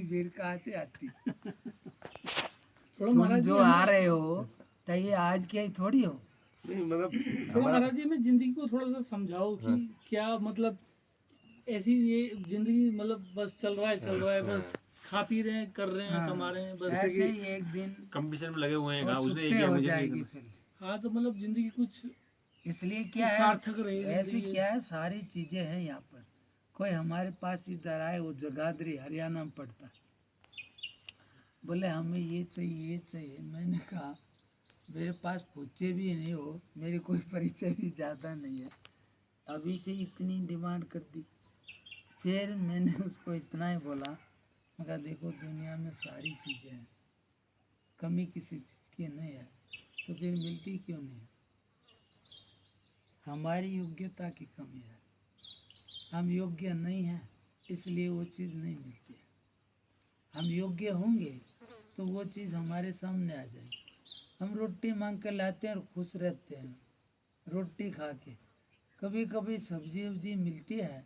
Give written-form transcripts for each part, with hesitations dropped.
भीड़ कहाँ से आती? थोड़ा तुम महाराज जी जो आ रहे हो तो ये आज के ही थोड़ी हो। नहीं मतलब थोड़ा महाराज जी हमें जिंदगी को थोड़ा सा समझाओ कि क्या मतलब ऐसी ये जिंदगी मतलब बस चल रहा है बस खा पी रहे हैं, कर रहे हैं, हाँ, कमा रहे हैं बस। ऐसे ही एक दिन कंपटीशन में लगे हुए हैं, वो कहा उसने छुट्टे ये किया हो मुझे जाएगी नहीं फिर। हाँ तो मतलब जिंदगी कुछ इसलिए क्या है, सार्थक रहे ऐसी जिंदगी। क्या है, सारी चीजें हैं यहाँ पर। कोई हमारे पास इधर आए, वो जगाधरी हरियाणा में पड़ता है, बोले हमें ये चाहिए ये चाहिए। मैंने कहा मेरे पास पूछे भी नहीं हो, मेरी कोई परिचय भी ज़्यादा नहीं है, अभी से इतनी डिमांड कर दी। फिर मैंने उसको इतना ही बोला, मैं कहा देखो दुनिया में सारी चीज़ें हैं, कमी किसी चीज़ की नहीं है, तो फिर मिलती क्यों नहीं है? हमारी योग्यता की कमी है, हम योग्य नहीं हैं इसलिए वो चीज़ नहीं मिलती है। हम योग्य होंगे तो वो चीज़ हमारे सामने आ जाएगी। हम रोटी मांग कर लाते हैं और खुश रहते हैं रोटी खा के। कभी कभी सब्जी वब्जी मिलती है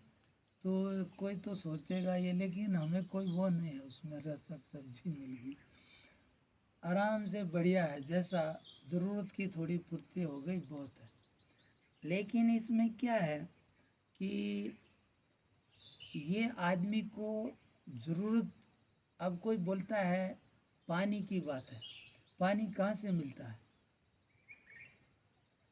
तो कोई तो सोचेगा ये, लेकिन हमें कोई वो नहीं है, उसमें रसक सब्जी मिल गई, आराम से बढ़िया है, जैसा ज़रूरत की थोड़ी पूर्ति हो गई बहुत है। लेकिन इसमें क्या है कि ये आदमी को ज़रूरत, अब कोई बोलता है पानी की बात है, पानी कहाँ से मिलता है?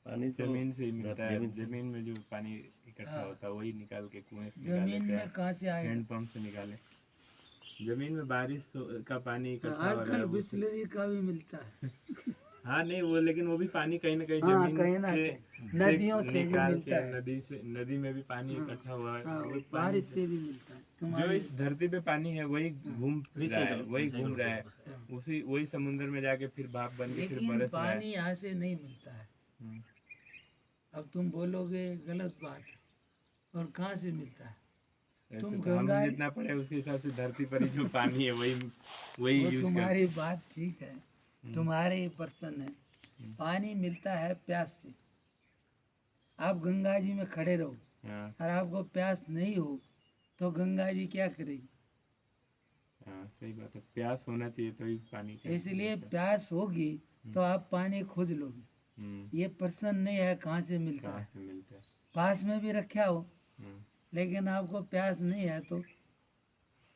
पानी तो जमीन से ही मिलता है, जमीन से। जमीन में जो पानी इकट्ठा हाँ। होता है वही निकाल के कुएं से निकाले, जमीन में कहाँ से आएगा? हैंडपंप से निकाले। जमीन में बारिश का पानी इकट्ठा हो रहा है आजकल वो बिस्लरी का भी मिलता है। हाँ नहीं वो, लेकिन वो भी पानी कहीं ना कहीं हाँ, जमीन कहीं ना के कहीं नदियों से भी निकाल मिलता के है। नदी में भी पानी इकट्ठा हुआ है, हाँ, वो पानी बारिश से भी मिलता है। जो तुम्हारी इस धरती पे पानी है वही घूम रहा है, वही घूम रहा है, उसी वही समुद्र में जाके फिर भाप बन के फिर लेकिन बरस रहा है। पानी यहाँ से नहीं मिलता है। हम्म। अब तुम बोलोगे गलत बात है, और कहाँ से मिलता है? ऐसे तुम तो हम गंगा, जितना पढ़े उसके हिसाब से धरती पर ही जो पानी है वही वो यूज तुम्हारी बात ठीक है, तुम्हारे पर्सन है। पानी मिलता है प्यास से। आप गंगा जी में खड़े रहो हाँ और आपको प्यास नहीं हो तो गंगा जी क्या करेगी? हाँ सही बात है, प्यास होना चाहिए तभी पानी का इसलिए प्यास होगी तो आप पानी खोज लोगे। ये पर्सन नहीं है कहाँ से मिलता कहाँ है, से मिलता है। पास में भी रखा हो, हम्म। लेकिन आपको प्यास नहीं है तो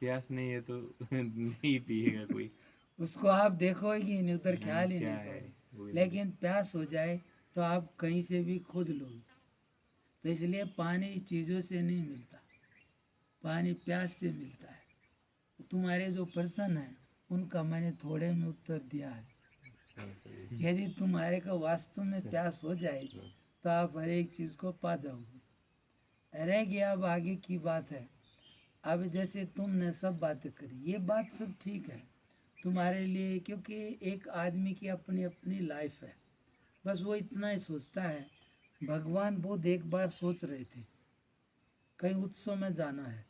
प्यास नहीं है तो नहीं पिएगा कोई। उसको आप देखोगे ही नहीं, उधर ख्याल ही क्या नहीं है करोगे। वही। लेकिन प्यास हो जाए तो आप कहीं से भी खोज लोगे। तो इसलिए पानी चीज़ों से नहीं मिलता, पानी प्यास से मिलता है। तुम्हारे जो पर्सन है उनका मैंने थोड़े में उत्तर दिया है। यदि तुम्हारे का वास्तव में प्यास हो जाए तो आप हर एक चीज़ को पा जाओगे। रह गया अब आगे की बात है। अब जैसे तुमने सब बातें करी, ये बात सब ठीक है तुम्हारे लिए, क्योंकि एक आदमी की अपनी अपनी लाइफ है। बस वो इतना ही सोचता है। भगवान बुद्ध एक बार सोच रहे थे कहीं उत्सव में जाना है,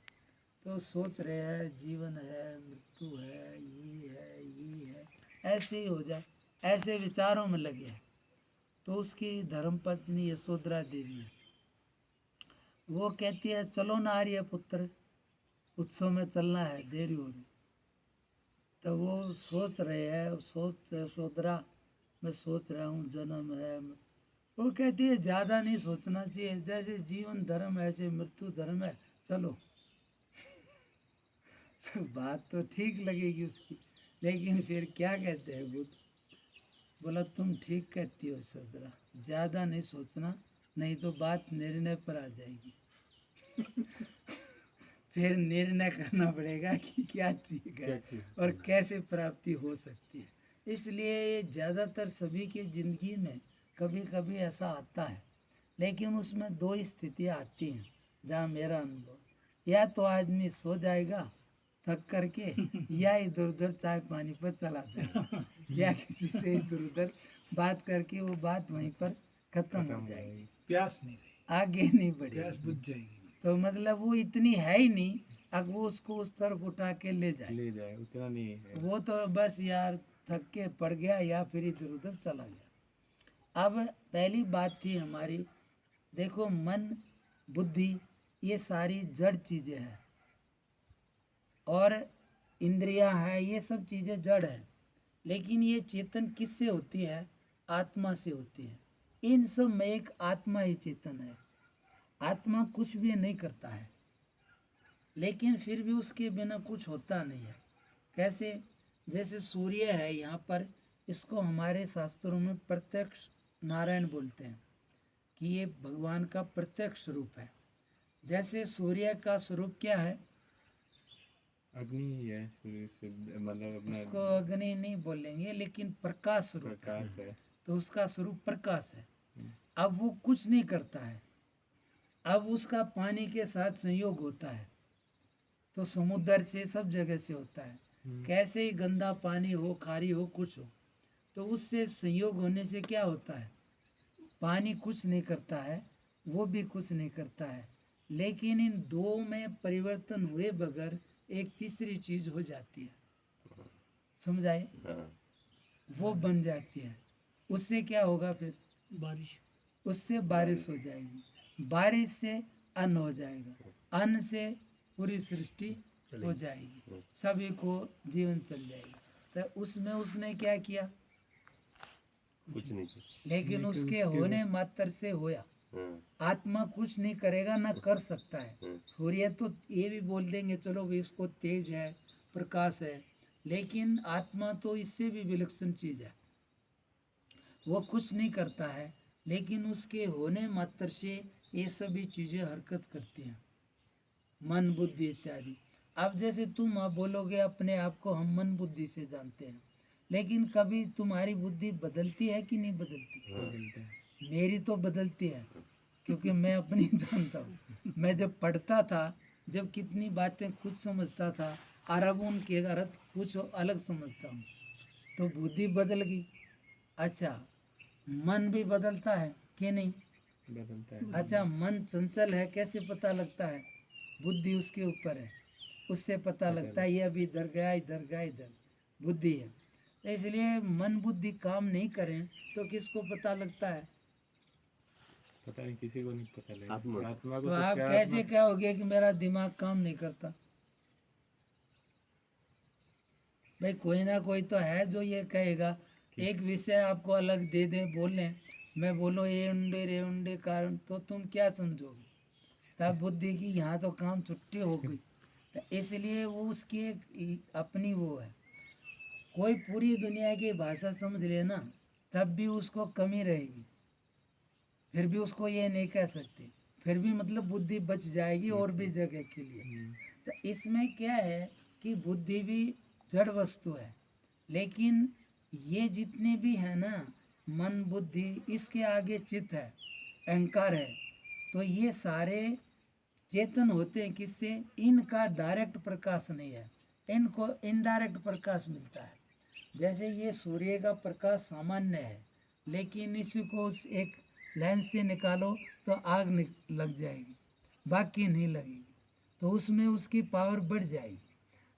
तो सोच रहे हैं जीवन है, मृत्यु है, ये है, ऐसे ही हो जाए, ऐसे विचारों में लगे हैं। तो उसकी धर्मपत्नी यशोधरा देवी है, वो कहती है चलो ना आर्य पुत्र, उत्सव में चलना है, देरी हो रही। तो वो सोच रहे हैं, सोच यशोधरा मैं सोच रहा हूँ जन्म है। वो कहती है ज़्यादा नहीं सोचना चाहिए, जैसे जीवन धर्म है ऐसे मृत्यु धर्म है, चलो। तो बात तो ठीक लगेगी उसकी, लेकिन फिर क्या कहते हैं बुद्ध? बोला तुम ठीक कहती हो यशोधरा, ज़्यादा नहीं सोचना, नहीं तो बात निर्णय पर आ जाएगी। फिर निर्णय करना पड़ेगा कि क्या ठीक है और कैसे प्राप्ति हो सकती है। इसलिए ज़्यादातर सभी की ज़िंदगी में कभी कभी ऐसा आता है, लेकिन उसमें दो स्थितियाँ आती हैं जहाँ मेरा अनुभव, या तो आदमी सो जाएगा थक करके, या इधर उधर चाय पानी पर चला जाएगा, या किसी से इधर उधर बात करके वो बात वहीं पर खत्म हो जाएगी, प्यास नहीं रही, आगे नहीं बढ़ेगी, प्यास बुझ जाएगी। तो मतलब वो इतनी है ही नहीं, अब वो उसको उस तरफ उठा के ले जाए, उतना नहीं है। वो तो बस यार थक के पड़ गया या फिर इधर उधर चला गया। अब पहली बात थी हमारी, देखो मन बुद्धि ये सारी जड़ चीज़ें हैं, और इंद्रियां है, ये सब चीज़ें जड़ है। लेकिन ये चेतन किससे होती है? आत्मा से होती है। इन सब में एक आत्मा ही चेतन है। आत्मा कुछ भी नहीं करता है, लेकिन फिर भी उसके बिना कुछ होता नहीं है। कैसे? जैसे सूर्य है यहाँ पर, इसको हमारे शास्त्रों में प्रत्यक्ष नारायण बोलते हैं कि ये भगवान का प्रत्यक्ष स्वरूप है। जैसे सूर्य का स्वरूप क्या है? अग्नि ही है, सूर्य से मतलब अपना उसको अग्नि नहीं बोलेंगे, लेकिन प्रकाश स्वरूप है। प्रकाश है। तो उसका स्वरूप प्रकाश है। हम्म। अब वो कुछ नहीं करता है, अब उसका पानी के साथ संयोग होता है, तो समुद्र से सब जगह से होता है। कैसे ही गंदा पानी हो, खारी हो, कुछ हो, तो उससे संयोग होने से क्या होता है? पानी कुछ नहीं करता है, वो भी कुछ नहीं करता है। लेकिन इन दो में परिवर्तन हुए बगैर एक तीसरी चीज हो जाती है, समझाए? वो बन जाती है। उससे क्या होगा फिर? बारिश। उससे बारिश हो जाएगी, बारिश से अन्न हो जाएगा, अन्न से पूरी सृष्टि हो जाएगी, सभी को जीवन चल जाएगी। तो उसमें उसने क्या किया? कुछ नहीं लेकिन उसके होने मात्र से होया। आत्मा कुछ नहीं करेगा, ना कर सकता है। सूर्य तो ये भी बोल देंगे चलो भाई इसको तेज है, प्रकाश है, लेकिन आत्मा तो इससे भी विलक्षण चीज है। वो कुछ नहीं करता है, लेकिन उसके होने मात्र से ये सभी चीजें हरकत करती हैं, मन बुद्धि इत्यादि। अब जैसे तुम आप बोलोगे अपने आप को हम मन बुद्धि से जानते हैं, लेकिन कभी तुम्हारी बुद्धि बदलती है कि नहीं बदलती? मेरी तो बदलती है, क्योंकि मैं अपनी जानता हूँ। मैं जब पढ़ता था, जब कितनी बातें कुछ समझता था और अब उनके अर्थ कुछ अलग समझता हूँ, तो बुद्धि बदल गई। अच्छा, मन भी बदलता है कि नहीं? बदलता है। अच्छा, मन चंचल है, कैसे पता लगता है? बुद्धि उसके ऊपर है, उससे पता लगता है ये अभी इधर गया, इधर गया, इधर बुद्धि है। तो इसलिए मन बुद्धि काम नहीं करें तो किसको पता लगता है? पता नहीं, किसी को नहीं पता लगेगा। आत्मा। आत्मा को तो तो आप क्या कैसे आत्मा- क्या हो गया कि मेरा दिमाग काम नहीं करता? भाई कोई ना कोई तो है जो ये कहेगा। एक विषय आपको अलग दे दें, बोलें, मैं बोलो ये उंडे रे उंडे कारण, तो तुम क्या समझोगे? तब बुद्धि की यहाँ तो काम छुट्टी हो गई। तो इसलिए वो उसकी एक अपनी वो है। कोई पूरी दुनिया की भाषा समझ लेना, तब भी उसको कमी रहेगी, फिर भी उसको ये नहीं कह सकते, फिर भी मतलब बुद्धि बच जाएगी और भी जगह के लिए। तो इसमें क्या है कि बुद्धि भी जड़ वस्तु है, लेकिन ये जितने भी है ना, मन बुद्धि, इसके आगे चित्त है, अहंकार है, तो ये सारे चेतन होते हैं। किससे? इनका डायरेक्ट प्रकाश नहीं है, इनको इनडायरेक्ट प्रकाश मिलता है। जैसे ये सूर्य का प्रकाश सामान्य है, लेकिन इसको उस एक लेंस से निकालो तो आग लग जाएगी, बाकी नहीं लगेगी, तो उसमें उसकी पावर बढ़ जाएगी।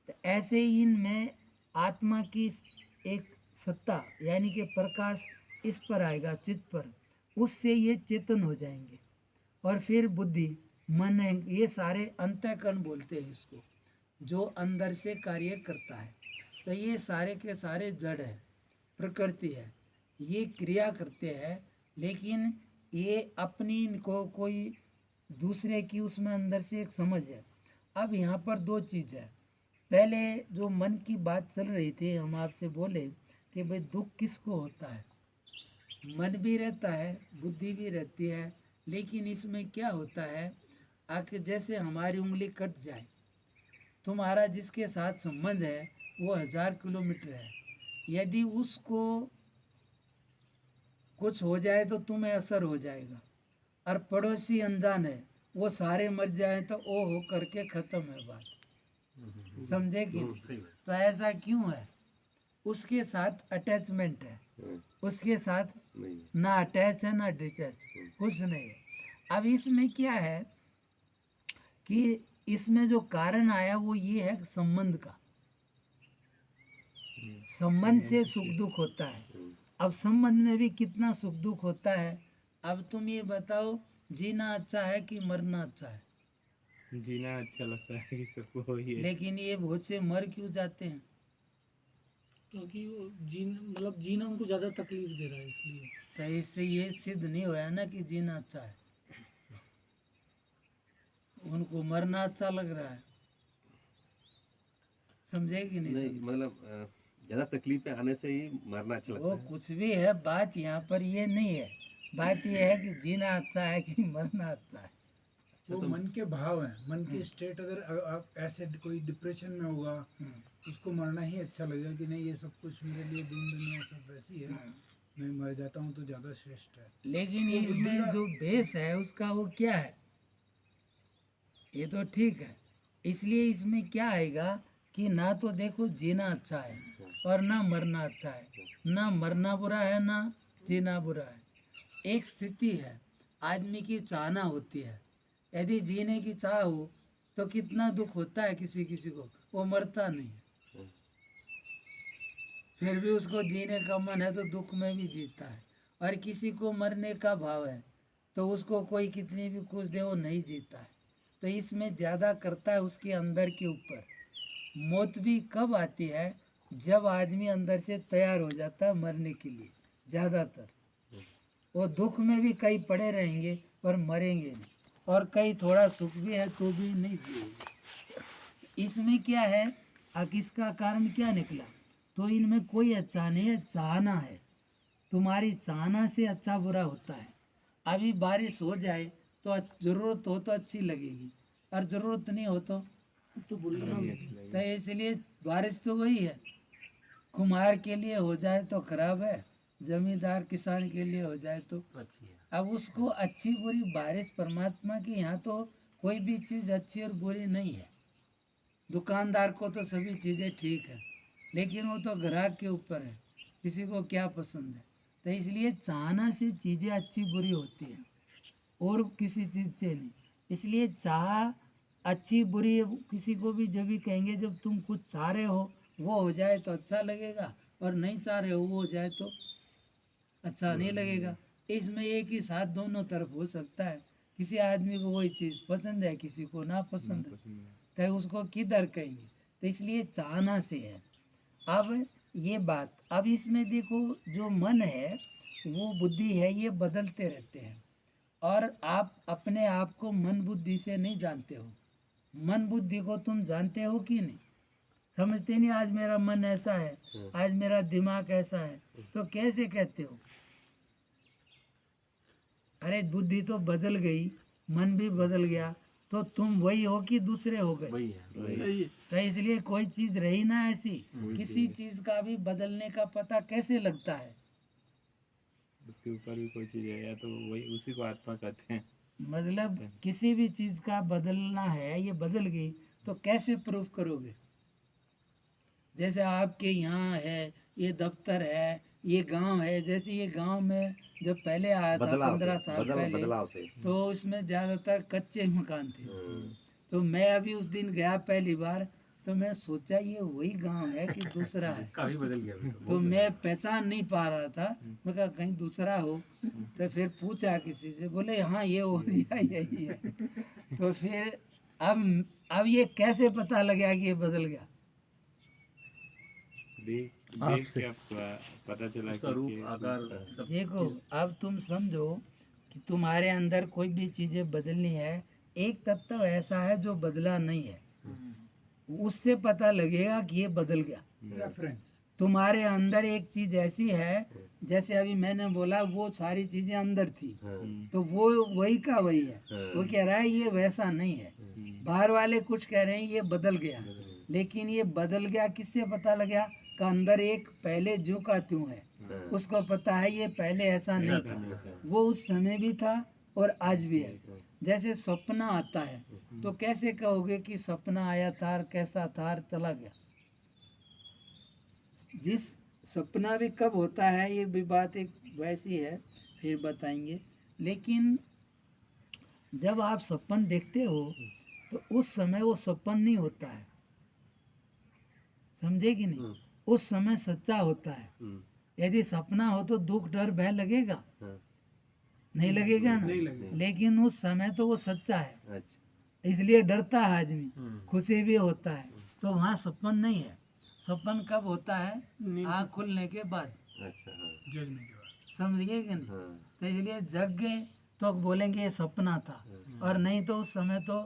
तो ऐसे ही इनमें आत्मा की एक सत्ता यानी कि प्रकाश इस पर आएगा, चित्त पर, उससे ये चेतन हो जाएंगे। और फिर बुद्धि, मन, ये सारे अंतःकरण बोलते हैं इसको, जो अंदर से कार्य करता है। तो ये सारे के सारे जड़ है, प्रकृति है, ये क्रिया करते हैं, लेकिन ये अपनी को कोई दूसरे की उसमें अंदर से एक समझ है। अब यहाँ पर दो चीज़ है। पहले जो मन की बात चल रही थी, हम आपसे बोले कि भाई दुख किसको होता है? मन भी रहता है, बुद्धि भी रहती है, लेकिन इसमें क्या होता है, आके जैसे हमारी उंगली कट जाए, तुम्हारा जिसके साथ संबंध है वो 1000 किलोमीटर है, यदि उसको कुछ हो जाए तो तुम्हें असर हो जाएगा, और पड़ोसी अनजान है, वो सारे मर जाए तो ओ हो करके खत्म है बात। समझे कि नहीं? तो ऐसा क्यों है? उसके साथ अटैचमेंट है, उसके साथ ना अटैच है ना डिटैच, कुछ नहीं है। अब इसमें क्या है कि इसमें जो कारण आया वो ये है संबंध का, संबंध से सुख दुख होता है। अब संबंध में भी कितना सुख दुख होता है। अब तुम ये बताओ, जीना अच्छा है कि मरना अच्छा है? जीना अच्छा लगता है कि सबको वही है। लेकिन ये बहुत से मर क्यों जाते हैं? क्योंकि वो मतलब जीना उनको ज़्यादा तकलीफ दे रहा है इसलिए। तो इससे ये सिद्ध नहीं होया ना कि जीना अच्छा है, उनको मरना अच्छा लग रहा है। समझे कि नहीं नहीं समझे? मतलब ज्यादा तकलीफें आने से ही मरना अच्छा वो लगता है। कुछ भी है, बात यहाँ पर ये नहीं है। बात ये है कि जीना अच्छा है कि मरना अच्छा है। वो तो- मन के भाव हैं, मन की स्टेट। अगर आप ऐसे कोई डिप्रेशन में होगा, हम्म, उसको मरना ही अच्छा लगेगा कि नहीं ये सब कुछ मेरे लिए दीन दुनिया सब वैसी है, मैं मर जाता हूँ तो ज़्यादा श्रेष्ठ है। लेकिन वो बुद्धि इसमें का- जो बेस है उसका वो क्या है, ये तो ठीक है। इसलिए इसमें क्या आएगा कि ना तो देखो जीना अच्छा है और ना मरना अच्छा है, ना मरना बुरा है ना जीना बुरा है। एक स्थिति है, आदमी की चाहना होती है। यदि जीने की चाह हो तो कितना दुख होता है किसी किसी को, वो मरता नहीं है, फिर भी उसको जीने का मन है तो दुख में भी जीता है। और किसी को मरने का भाव है तो उसको कोई कितनी भी कुछ दे वो नहीं जीता है। तो इसमें ज़्यादा करता है उसके अंदर के ऊपर। मौत भी कब आती है, जब आदमी अंदर से तैयार हो जाता है मरने के लिए। ज़्यादातर वो दुख में भी कई पड़े रहेंगे पर मरेंगे नहीं, और कई थोड़ा सुख भी है तो भी नहीं जिएंगे। इसमें क्या है, इसका कारण क्या निकला, तो इनमें कोई अच्छा नहीं है, चाहना है। तुम्हारी चाहना से अच्छा बुरा होता है। अभी बारिश हो जाए तो ज़रूरत हो तो अच्छी लगेगी, और ज़रूरत नहीं हो तो बुरी लगेगी। तो इसलिए बारिश तो वही है, कुम्हार के लिए हो जाए तो खराब है, जमींदार किसान के लिए हो जाए तो अच्छी है। अब उसको अच्छी बुरी बारिश परमात्मा की यहाँ तो कोई भी चीज़ अच्छी और बुरी नहीं है। दुकानदार को तो सभी चीज़ें ठीक है, लेकिन वो तो ग्राहक के ऊपर है, किसी को क्या पसंद है। तो इसलिए चाहना से चीज़ें अच्छी बुरी होती हैं और किसी चीज़ से नहीं। इसलिए चाह अच्छी बुरी किसी को भी जब भी कहेंगे, जब तुम कुछ चाह रहे हो वो हो जाए तो अच्छा लगेगा, और नहीं चाह रहे हो वो हो जाए तो अच्छा नहीं लगेगा। इसमें एक ही साथ दोनों तरफ हो सकता है। किसी आदमी को वही चीज़ पसंद है, किसी को ना पसंद है, तो उसको किधर कहेंगे। तो इसलिए चाहना से है। अब ये बात, अब इसमें देखो जो मन है वो बुद्धि है, ये बदलते रहते हैं, और आप अपने आप को मन बुद्धि से नहीं जानते हो। मन बुद्धि को तुम जानते हो कि नहीं, समझते नहीं। आज मेरा मन ऐसा है, आज मेरा दिमाग ऐसा है, तो कैसे कहते हो? अरे बुद्धि तो बदल गई, मन भी बदल गया, तो तुम वही हो कि दूसरे हो गए? वही है। तो इसलिए कोई चीज रही ना ऐसी, किसी चीज का भी बदलने का पता कैसे लगता है? उसके ऊपर भी कोई चीज है या तो वही उसी को आत्मा कहते हैं। मतलब किसी भी चीज का बदलना है, ये बदल गई तो कैसे प्रूफ करोगे? जैसे आपके यहाँ है, ये दफ्तर है, ये गांव है, जैसे ये गांव में जब पहले आया था 15 साल पहले, बदलाव से। तो इसमें ज़्यादातर कच्चे मकान थे। हम्म। तो मैं अभी उस दिन गया पहली बार, तो मैं सोचा ये वही गांव है कि दूसरा है। काफी बदल गया अभी तो मैं पहचान नहीं पा रहा था, मैं कहा कहीं दूसरा हो। तो फिर पूछा किसी से, बोले हाँ ये हो गया यही है। तो फिर अब ये कैसे पता लगा कि ये बदल गया? देख देख के आपको पता चला उसका कि रूप आकार सब देखो अब तुम समझो कि तुम्हारे अंदर कोई भी चीज़ें बदलनी है, एक तत्व ऐसा है जो बदला नहीं है, उससे पता लगेगा कि ये बदल गया। रेफरेंस। तुम्हारे अंदर एक चीज़ ऐसी है, जैसे अभी मैंने बोला वो सारी चीज़ें अंदर थी, तो वो वही का वही है। वो कह रहा है ये वैसा नहीं है। बाहर वाले कुछ कह रहे हैं ये बदल गया, लेकिन ये बदल गया किससे पता लगा? का अंदर एक पहले जो का त्यों है, उसको पता है ये पहले ऐसा नहीं था, वो उस समय भी था और आज भी है। जैसे सपना आता है तो कैसे कहोगे कि सपना आया था और कैसा था और चला गया? जिस सपना भी कब होता है ये भी बात एक वैसी है, फिर बताएंगे। लेकिन जब आप सपन देखते हो तो उस समय वो सपन नहीं होता है, समझे कि नहीं? उस समय सच्चा होता है। यदि सपना हो तो दुख डर भय लगेगा, नहीं लगेगा ना? नहीं लगेगा। लेकिन उस समय तो वो सच्चा है। अच्छा। इसलिए डरता है आदमी, खुशी भी होता है। तो वहाँ सपन नहीं है। सपन कब होता है? आँख खुलने के बाद, अच्छा हाँ जगने के बाद। समझ गए कि नहीं? हाँ तो इसलिए जग गए तो बोलेंगे ये सपना था, और नहीं तो उस समय तो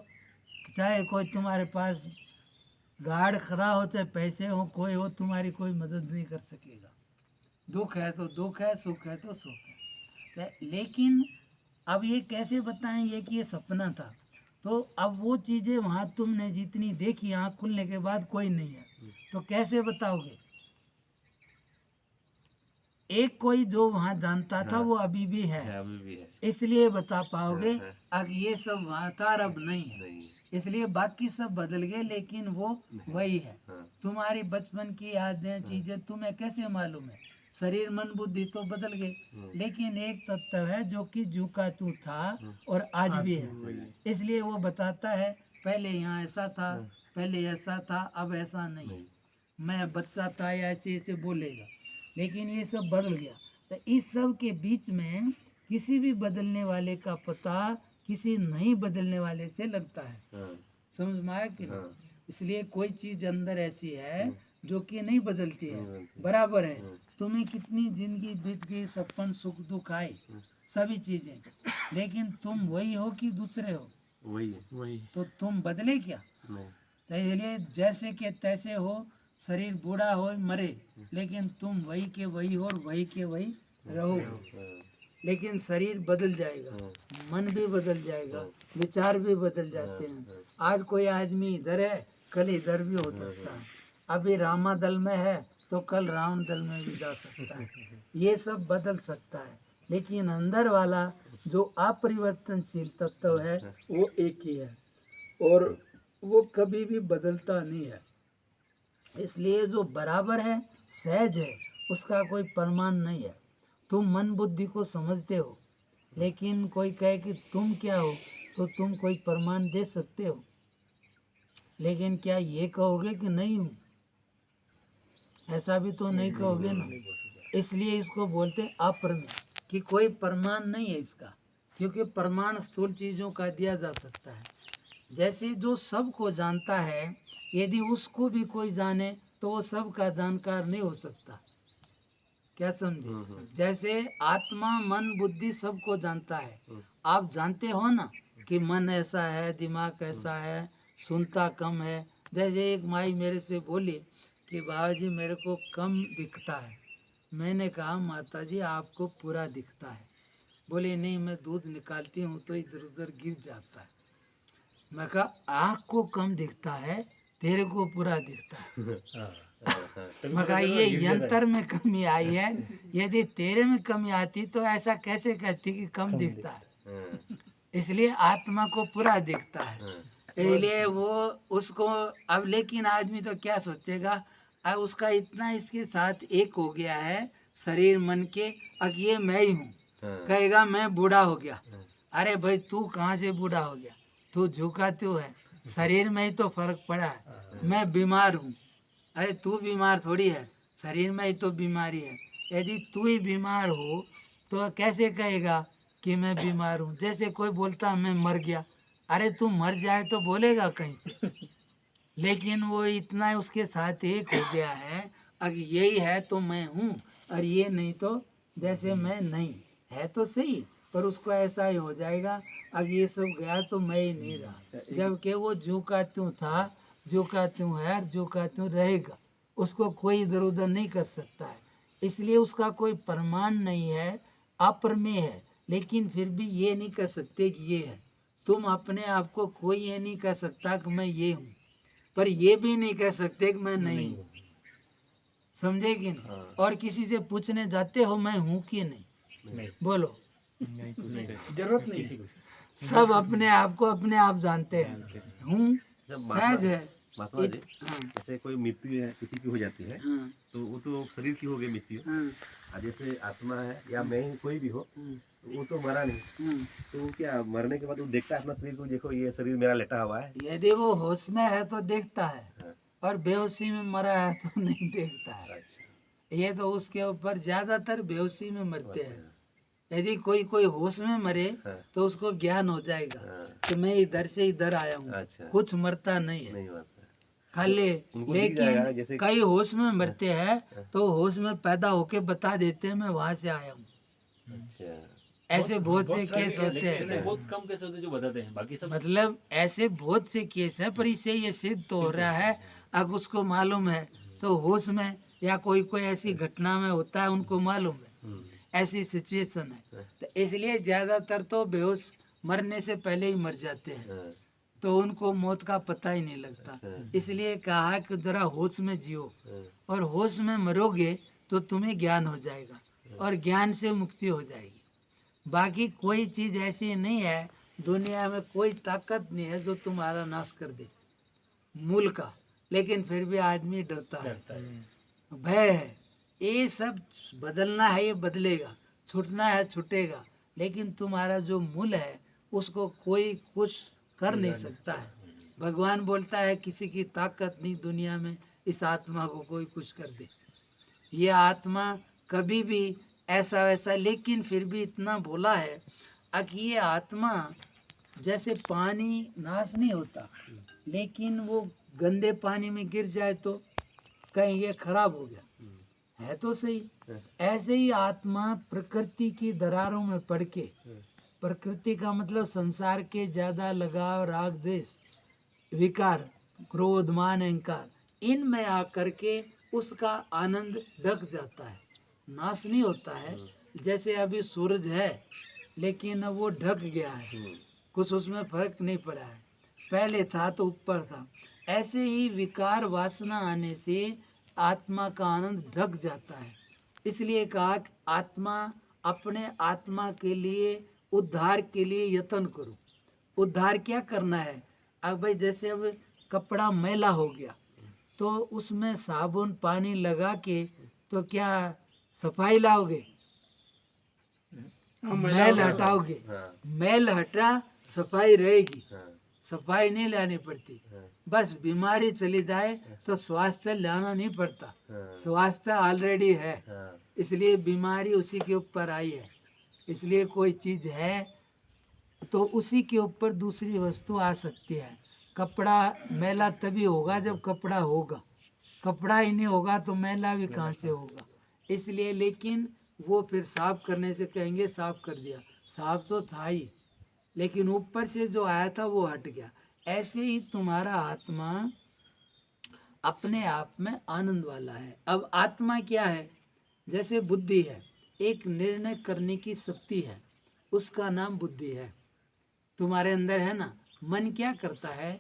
चाहे कोई तुम्हारे पास गार्ड खड़ा हो, चाहे पैसे हो, कोई हो, तुम्हारी कोई मदद नहीं कर सकेगा। दुख है तो दुख है, सुख है तो सुख है। लेकिन अब ये कैसे बताएंगे कि ये सपना था? तो अब वो चीज़ें वहाँ तुमने जितनी देखी आँख खुलने के बाद कोई नहीं है, तो कैसे बताओगे? एक कोई जो वहाँ जानता था वो अभी भी है, अभी भी है। इसलिए बता पाओगे। हाँ। अब ये सब वहाँ था और अब नहीं है, नहीं इसलिए बाकी सब बदल गए, लेकिन वो वही है। हाँ तुम्हारी बचपन की यादें, चीजें तुम्हें कैसे मालूम है? शरीर मन बुद्धि तो बदल गए, लेकिन एक तत्व है जो कि झुका तू था और आज भी है। इसलिए वो बताता है पहले यहाँ ऐसा था, पहले ऐसा था, अब ऐसा नहीं। मैं बच्चा था या ऐसे ऐसे बोलेगा, लेकिन ये सब बदल गया। तो इस सब के बीच में किसी भी बदलने वाले का पता किसी नहीं बदलने वाले से लगता है। हाँ समझ में आया कि नहीं? हाँ। इसलिए कोई चीज अंदर ऐसी है जो कि नहीं बदलती है, नहीं बदलती। बराबर है। तुम्हें कितनी जिंदगी बीत गई, सपन सुख दुख आए, सभी चीजें, लेकिन तुम वही हो कि दूसरे हो? वही है। वही तो तुम बदले क्या? नहीं तो इसलिए जैसे के तैसे हो, शरीर बूढ़ा हो मरे, लेकिन तुम वही के वही हो और वही के वही रहोगे। हाँ लेकिन शरीर बदल जाएगा, मन भी बदल जाएगा, विचार भी बदल जाते हैं। आज कोई आदमी इधर है, कल इधर भी हो सकता है। अभी रामा दल में है तो कल रावण दल में भी जा सकता है। ये सब बदल सकता है, लेकिन अंदर वाला जो अपरिवर्तनशील तत्व है वो एक ही है, और वो कभी भी बदलता नहीं है। इसलिए जो बराबर है, सहज है, उसका कोई प्रमाण नहीं है। तुम मन बुद्धि को समझते हो, लेकिन कोई कहे कि तुम क्या हो, तो तुम कोई प्रमाण दे सकते हो, लेकिन क्या ये कहोगे कि नहीं हूँ? ऐसा भी तो नहीं कहोगे ना। इसलिए इसको बोलते अप्रमेय, कि कोई प्रमाण नहीं है इसका, क्योंकि प्रमाण स्थूल चीज़ों का दिया जा सकता है। जैसे जो सबको जानता है, यदि उसको भी कोई जाने तो वो सबका जानकार नहीं हो सकता। क्या समझे? जैसे आत्मा मन बुद्धि सबको जानता है। आप जानते हो ना कि मन ऐसा है, दिमाग ऐसा है, सुनता कम है। जैसे एक माई मेरे से बोली कि बाबा जी मेरे को कम दिखता है। मैंने कहा माता जी आपको पूरा दिखता है। बोले नहीं, मैं दूध निकालती हूँ तो इधर उधर गिर जाता है। मैं कहा आँख को कम दिखता है, तेरे को पूरा दिखता है। मैं कहा ये यंत्र में कमी आई है, यदि तेरे में कमी आती तो ऐसा कैसे कहती कि कम दिखता है? इसलिए आत्मा को पूरा दिखता है। इसलिए वो उसको अब, लेकिन आदमी तो क्या सोचेगा, अब उसका इतना इसके साथ एक हो गया है शरीर मन के, अब ये मैं ही हूँ। कहेगा मैं बूढ़ा हो गया। अरे भाई तू कहाँ से बूढ़ा हो गया? तू झुका तू है, शरीर में ही तो फर्क पड़ा है। मैं बीमार हूँ, अरे तू बीमार थोड़ी है, शरीर में ही तो बीमारी है। यदि तू ही बीमार हो तो कैसे कहेगा कि मैं बीमार हूँ? जैसे कोई बोलता मैं मर गया, अरे तू मर जाए तो बोलेगा कहीं से, लेकिन वो इतना उसके साथ एक हो गया है, अगर यही है तो मैं हूँ, और ये नहीं तो जैसे मैं नहीं है तो सही, पर उसको ऐसा ही हो जाएगा अगर ये सब गया तो मैं ही नहीं रहा। जबकि वो जो का त्यों था, जो का त्यों है और जो का त्यों रहेगा, उसको कोई इधर उधर नहीं कर सकता है। इसलिए उसका कोई प्रमाण नहीं है, अप्रमेय है। लेकिन फिर भी ये नहीं कर सकते कि ये है। तुम अपने आप को कोई ये नहीं कह सकता कि मैं ये हूँ, पर ये भी नहीं कह सकते कि मैं नहीं हूँ। समझे कि नहीं? और किसी से पूछने जाते हो मैं हूँ कि नहीं? बोलो, जरूरत नहीं है। सब अपने आप को अपने आप जानते हैं। हूँ सहज है। महात्मा जी, हाँ, जैसे कोई मृत्यु है किसी की हो जाती है, हाँ, तो वो तो शरीर की हो गई मृत्यु। हाँ, और जैसे आत्मा है या मैं ही कोई भी हो, हाँ, तो वो तो मरा नहीं, हाँ। तो वो क्या मरने के बाद वो देखता है अपना शरीर को, देखो ये शरीर मेरा लेटा हुआ है। यदि वो होश में है तो देखता है, हाँ। और बेहोशी में मरा है तो नहीं देखता है। अच्छा। ये तो उसके ऊपर ज्यादातर बेहोशी में मरते हैं। यदि कोई कोई होश में मरे हाँ। तो उसको ज्ञान हो जाएगा हाँ, कि मैं इधर से इधर आया हूँ, अच्छा कुछ मरता नहीं है नहीं बात है। खाली। उनको दिख जाएगा लेकिन जैसे कई होश में मरते हैं हाँ। तो होश में पैदा होके बता देते हैं मैं वहां से आया हूँ। अच्छा ऐसे बहुत से सारे केस होते ऐसे हैं, बहुत कम केस होते हैं जो बताते हैं, बाकी सब मतलब ऐसे बहुत से केस है, पर इससे ये सिद्ध तो हो रहा है अब उसको मालूम है तो होश में या कोई कोई ऐसी घटना में होता है उनको मालूम है ऐसी सिचुएशन है, तो इसलिए ज्यादातर तो बेहोश मरने से पहले ही मर जाते हैं हाँ, तो उनको मौत का पता ही नहीं लगता। अच्छा, इसलिए कहा कि जरा होश में जियो हाँ, और होश में मरोगे तो तुम्हें ज्ञान हो जाएगा और ज्ञान से मुक्ति हो जाएगी। बाकी कोई चीज ऐसी नहीं है, दुनिया में कोई ताकत नहीं है जो तुम्हारा नाश कर दे मूल का, लेकिन फिर भी आदमी डरता है, भय है। ये सब बदलना है, ये बदलेगा, छूटना है छूटेगा, लेकिन तुम्हारा जो मूल है उसको कोई कुछ कर नहीं सकता है। भगवान बोलता है किसी की ताकत नहीं दुनिया में इस आत्मा को कोई कुछ कर दे। ये आत्मा कभी भी ऐसा वैसा, लेकिन फिर भी इतना बोला है कि ये आत्मा जैसे पानी नाश नहीं होता, लेकिन वो गंदे पानी में गिर जाए तो कहीं ये खराब हो गया है तो सही। ऐसे ही आत्मा प्रकृति की दरारों में पड़ के, प्रकृति का मतलब संसार के ज्यादा लगाव, राग द्वेष, विकार, क्रोध, मान, अहंकार, इनमें आकर के उसका आनंद ढक जाता है, नाश नहीं होता है। जैसे अभी सूरज है लेकिन अब वो ढक गया है, कुछ उसमें फर्क नहीं पड़ा है, पहले था तो ऊपर था। ऐसे ही विकार वासना आने से आत्मा का आनंद ढक जाता है। इसलिए कहा कि आत्मा अपने आत्मा के लिए उद्धार के लिए यत्न करो। उद्धार क्या करना है? अब भाई जैसे अब कपड़ा मैला हो गया तो उसमें साबुन पानी लगा के तो क्या सफाई लाओगे? मैल हटाओगे, हाँ, मैल हटा सफाई रहेगी, हाँ, सफाई नहीं लानी पड़ती। हाँ, बस बीमारी चली जाए तो स्वास्थ्य लाना नहीं पड़ता, हाँ, स्वास्थ्य ऑलरेडी है, हाँ, इसलिए बीमारी उसी के ऊपर आई है। इसलिए कोई चीज है तो उसी के ऊपर दूसरी वस्तु आ सकती है। कपड़ा मैला तभी होगा जब कपड़ा होगा, कपड़ा ही नहीं होगा तो मैला भी कहाँ से होगा। इसलिए लेकिन वो फिर साफ करने से कहेंगे साफ कर दिया, साफ तो था ही, लेकिन ऊपर से जो आया था वो हट गया। ऐसे ही तुम्हारा आत्मा अपने आप में आनंद वाला है। अब आत्मा क्या है? जैसे बुद्धि है, एक निर्णय करने की शक्ति है, उसका नाम बुद्धि है। तुम्हारे अंदर है ना। मन क्या करता है?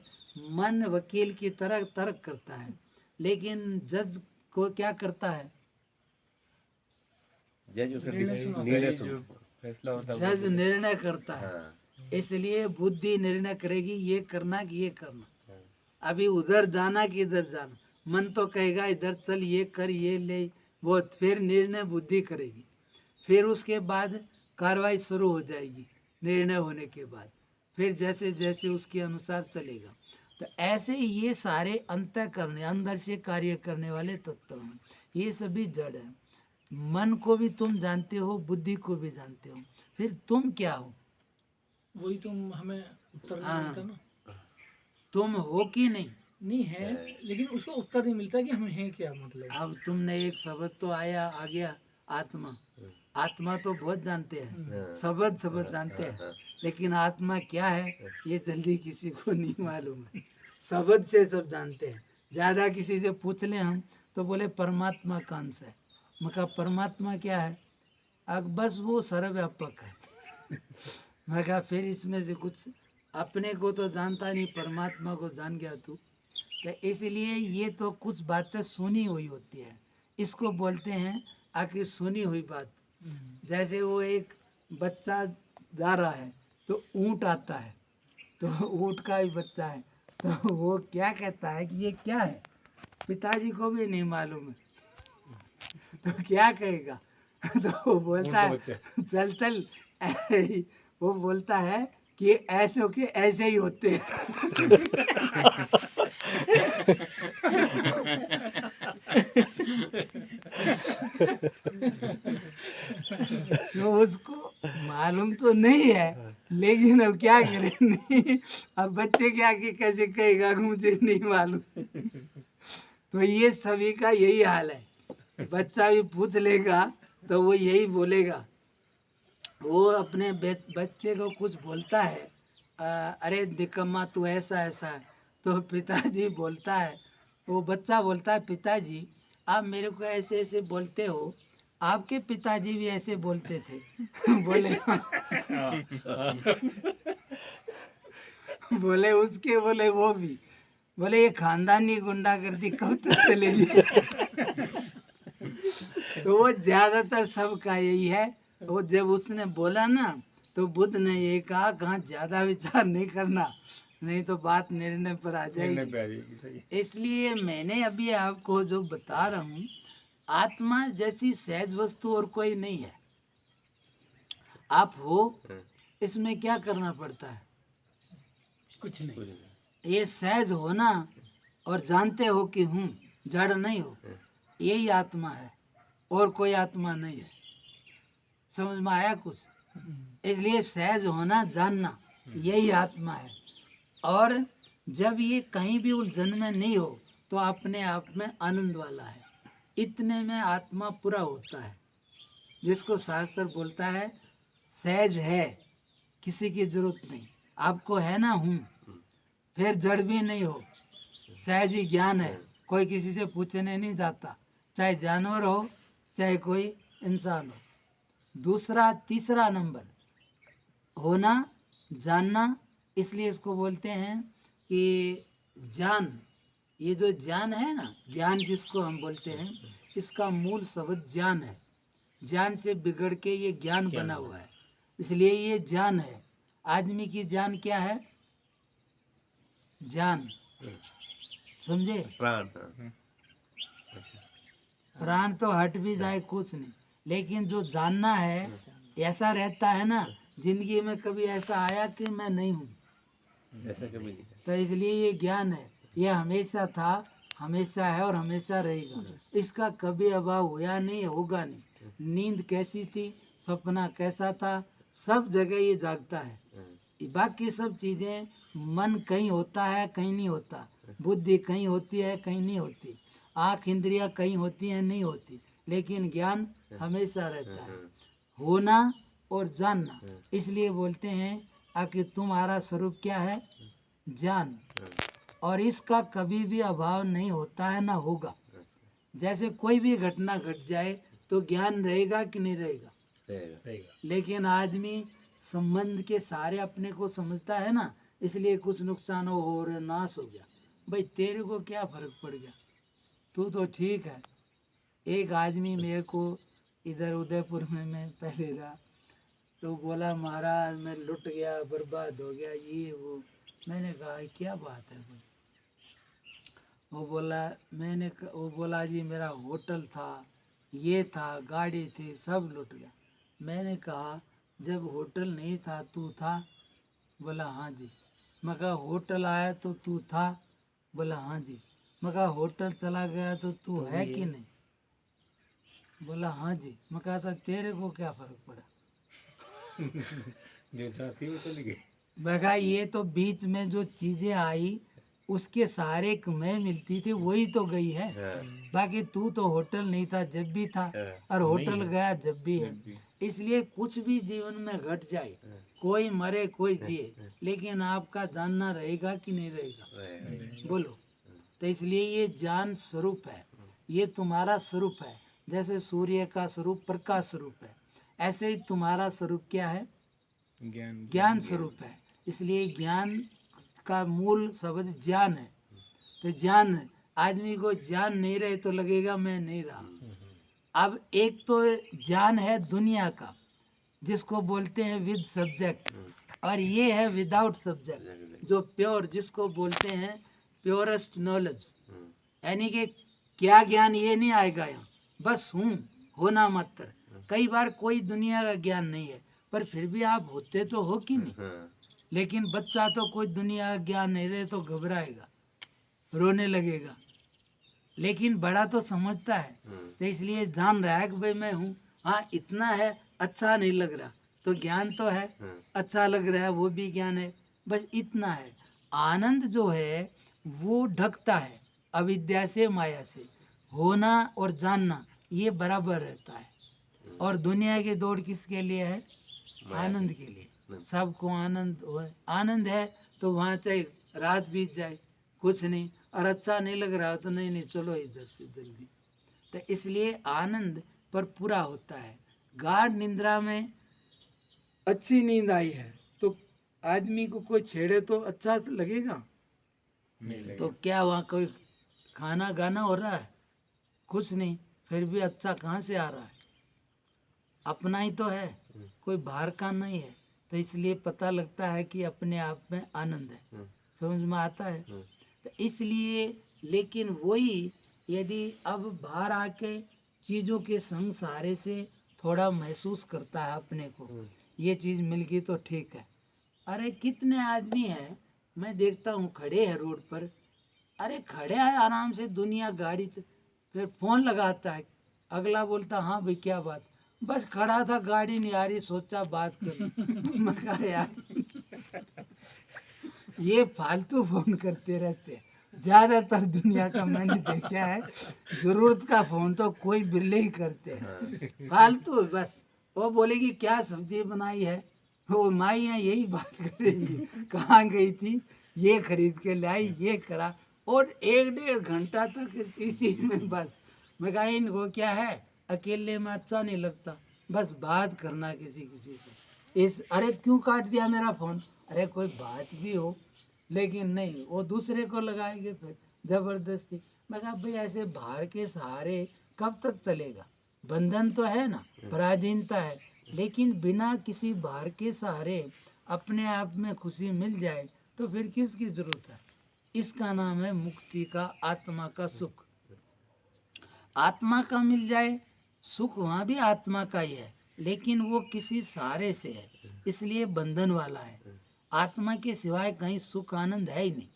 मन वकील की तरह तर्क करता है, लेकिन जज को क्या करता है? जज उसका निर्णय निर्णय जो सुन, फैसला होता है जज निर्णय करता है। हाँ, इसलिए बुद्धि निर्णय करेगी ये करना कि ये करना, हाँ, अभी उधर जाना कि इधर जाना। मन तो कहेगा इधर चल, ये कर, ये ले, वो, फिर निर्णय बुद्धि करेगी। फिर उसके बाद कार्रवाई शुरू हो जाएगी, निर्णय होने के बाद फिर जैसे जैसे उसके अनुसार चलेगा। तो ऐसे ही ये सारे अंतःकरण, अंदर से कार्य करने वाले तत्व हैं, ये सभी जड़ है। मन को भी तुम जानते हो, बुद्धि को भी जानते हो, फिर तुम क्या हो? वही तुम हमें उत्तर नहीं हाँ। मिलता ना। तुम हो कि नहीं? नहीं है, लेकिन उसका उत्तर नहीं मिलता कि हम हैं क्या, मतलब। अब तुमने एक शब्द तो आया आ गया, आत्मा। आत्मा तो बहुत जानते हैं, हाँ, शब्द जानते हैं, हाँ, लेकिन आत्मा क्या है ये जल्दी किसी को नहीं मालूम है। शब्द से सब जानते हैं। ज्यादा किसी से पूछ लें हम तो बोले परमात्मा का अंश है। मैं कहा परमात्मा क्या है? अब बस वो सर्वव्यापक है। मैं कहा फिर इसमें से कुछ अपने को तो जानता नहीं, परमात्मा को जान गया तू। तो इसलिए ये तो कुछ बातें सुनी हुई होती है, इसको बोलते हैं आखिर सुनी हुई बात। जैसे वो एक बच्चा जा रहा है तो ऊंट आता है, तो ऊंट का भी बच्चा है, तो वो क्या कहता है कि ये क्या है? पिताजी को भी नहीं मालूम है, तो क्या कहेगा? तो वो बोलता है चल चल, वो बोलता है कि ऐसे के ऐसे ही होते हैं। तो उसको मालूम तो नहीं है, लेकिन अब क्या करें नहीं, अब बच्चे क्या कि कैसे कहेगा कि मुझे नहीं मालूम। तो ये सभी का यही हाल है, बच्चा भी पूछ लेगा तो वो यही बोलेगा। वो अपने बच्चे को कुछ बोलता है, अरे निकम्मा तू ऐसा ऐसा है, तो पिताजी बोलता है, वो बच्चा बोलता है पिताजी आप मेरे को ऐसे ऐसे बोलते हो, आपके पिताजी भी ऐसे बोलते थे। बोले बोले उसके बोले वो भी, बोले ये खानदानी गुंडागर्दी कब तक चलेगी। तो वो ज्यादातर सबका यही है। वो जब उसने बोला ना तो बुद्ध ने ये कहा कहाँ ज्यादा विचार नहीं करना, नहीं तो बात निर्णय पर आ जाएगी। इसलिए मैंने अभी आपको जो बता रहा हूँ, आत्मा जैसी सहज वस्तु और कोई नहीं है। आप हो, इसमें क्या करना पड़ता है? कुछ नहीं। ये सहज होना और जानते हो कि हूँ, जड़ नहीं हो, यही आत्मा है और कोई आत्मा नहीं है। समझ में आया कुछ? इसलिए सहज होना, जानना, यही आत्मा है। और जब ये कहीं भी उलझन में नहीं हो तो अपने आप में आनंद वाला है, इतने में आत्मा पूरा होता है, जिसको शास्त्र बोलता है सहज है, किसी की जरूरत नहीं। आपको है ना हूँ, फिर जड़ भी नहीं हो, सहज ही ज्ञान है, कोई किसी से पूछने नहीं जाता, चाहे जानवर हो चाहे कोई इंसान हो। दूसरा तीसरा नंबर होना, जानना, इसलिए इसको बोलते हैं कि ज्ञान। ये जो ज्ञान है ना, ज्ञान जिसको हम बोलते हैं, इसका मूल शब्द ज्ञान है। ज्ञान से बिगड़ के ये ज्ञान बना हुआ है, इसलिए ये ज्ञान है। आदमी की जान क्या है? जान, समझे? प्राण। प्राण तो हट भी जाए कुछ नहीं, लेकिन जो जानना है, ऐसा रहता है ना, जिंदगी में कभी ऐसा आया कि मैं नहीं हूँ, ऐसा कभी नहीं। तो इसलिए ये ज्ञान है। ये हमेशा था, हमेशा है और हमेशा रहेगा। इसका कभी अभाव हुआ नहीं, होगा नहीं। नींद कैसी थी, सपना कैसा था, सब जगह ये जागता है। बाकी सब चीजें, मन कहीं होता है कहीं नहीं होता, बुद्धि कहीं होती है कहीं नहीं होती, आँख इंद्रियां कहीं होती हैं नहीं होती, लेकिन ज्ञान हमेशा रहता है। होना और जानना, इसलिए बोलते हैं कि तुम्हारा स्वरूप क्या है? ज्ञान। और इसका कभी भी अभाव नहीं होता है, ना होगा। जैसे कोई भी घटना घट जाए तो ज्ञान रहेगा कि नहीं रहेगा? रहेगा। लेकिन आदमी संबंध के सारे अपने को समझता है ना, इसलिए कुछ नुकसान हो और नाश हो गया, भाई तेरे को क्या फर्क पड़ गया, तू तो ठीक है। एक आदमी मेरे को इधर उदयपुर में मैं पहले रहा, तो बोला महाराज मैं लुट गया, बर्बाद हो गया, ये वो। मैंने कहा क्या बात है भाई? वो बोला जी मेरा होटल था, ये था, गाड़ी थी, सब लुट गया। मैंने कहा जब होटल नहीं था तू था? बोला हाँ जी। मैं कहा होटल आया तो तू था? बोला हाँ जी। मैं कहा होटल चला गया तो तू है कि नहीं? बोला हाँ जी। मैं कहा था तेरे को क्या फर्क पड़ा? मैं कहा ये तो बीच में जो चीजें आई उसके सारे मैं मिलती थी, वही तो गई है। बाकी तू तो होटल नहीं था जब भी था, और होटल गया जब भी है। इसलिए कुछ भी जीवन में घट जाए, कोई मरे कोई जिए, लेकिन आपका जानना रहेगा कि नहीं रहेगा? बोलो। तो इसलिए ये ज्ञान स्वरूप है, ये तुम्हारा स्वरूप है। जैसे सूर्य का स्वरूप प्रकाश स्वरूप है, ऐसे ही तुम्हारा स्वरूप क्या है? ज्ञान स्वरूप है। इसलिए ज्ञान का मूल शब्द ज्ञान है। तो ज्ञान, आदमी को ज्ञान नहीं रहे तो लगेगा मैं नहीं रहा। अब एक तो ज्ञान है दुनिया का, जिसको बोलते हैं विद सब्जेक्ट, और ये है विदाउट सब्जेक्ट, जो प्योर, जिसको बोलते हैं प्योरेस्ट नॉलेज। यानी कि क्या ज्ञान ये नहीं आएगा यहाँ, बस हूँ, होना मात्र। कई बार कोई दुनिया का ज्ञान नहीं है, पर फिर भी आप होते तो हो कि नहीं? लेकिन बच्चा तो कोई दुनिया का ज्ञान नहीं रहे तो घबराएगा, रोने लगेगा, लेकिन बड़ा तो समझता है। तो इसलिए जान रहा है कि भाई मैं हूँ, हाँ इतना है, अच्छा नहीं लग रहा तो ज्ञान तो है, अच्छा लग रहा है वो भी ज्ञान है, बस इतना है। आनंद जो है वो ढकता है अविद्या से, माया से। होना और जानना ये बराबर रहता है। और दुनिया की दौड़ किसके लिए है? आनंद के लिए। सबको आनंद हो, आनंद है तो वहाँ चाहे रात बीत जाए कुछ नहीं, और अच्छा नहीं लग रहा तो नहीं चलो इधर से जल्दी। तो इसलिए आनंद पर पूरा होता है। गाढ़ निद्रा में अच्छी नींद आई है तो आदमी को कोई छेड़े तो अच्छा लगेगा? तो क्या वहाँ कोई खाना गाना हो रहा है? कुछ नहीं, फिर भी अच्छा कहाँ से आ रहा है? अपना ही तो है, कोई बाहर का नहीं है। तो इसलिए पता लगता है कि अपने आप में आनंद है। समझ में आता है? तो इसलिए, लेकिन वही यदि अब बाहर आके चीज़ों के संग सहारे से थोड़ा महसूस करता है अपने को, ये चीज़ मिल गई तो ठीक है। अरे कितने आदमी हैं मैं देखता हूँ खड़े हैं रोड पर, अरे खड़े हैं आराम से, दुनिया गाड़ी से, फिर फोन लगाता है, अगला बोलता हाँ भाई क्या बात, बस खड़ा था गाड़ी नहीं आ रही सोचा बात कर मैं कहा यार ये फालतू फोन करते रहते हैं ज्यादातर दुनिया का, मैंने देखा है। जरूरत का फोन तो कोई बिल्ले ही करते हैं, फालतू। बस वो बोलेगी क्या सब्जी बनाई है, वो माई है यही बात करेंगी, कहाँ गई थी, ये खरीद के लाई, ये करा, और 1-1.5 घंटा तक इसी में। बस मैं कहा इनको क्या है, अकेले में अच्छा नहीं लगता, बस बात करना किसी से। इस अरे क्यों काट दिया मेरा फोन, अरे कोई बात भी हो, लेकिन नहीं, वो दूसरे को लगाएंगे फिर जबरदस्ती। मैं कहा भाई ऐसे बाहर के सहारे कब तक चलेगा? बंधन तो है ना, पराधीनता है, लेकिन बिना किसी बाहर के सहारे अपने आप में खुशी मिल जाए तो फिर किसकी जरूरत है? इसका नाम है मुक्ति का, आत्मा का सुख। आत्मा का मिल जाए सुख, वहाँ भी आत्मा का ही है, लेकिन वो किसी सहारे से है, इसलिए बंधन वाला है। आत्मा के सिवाय कहीं सुख आनंद है ही नहीं।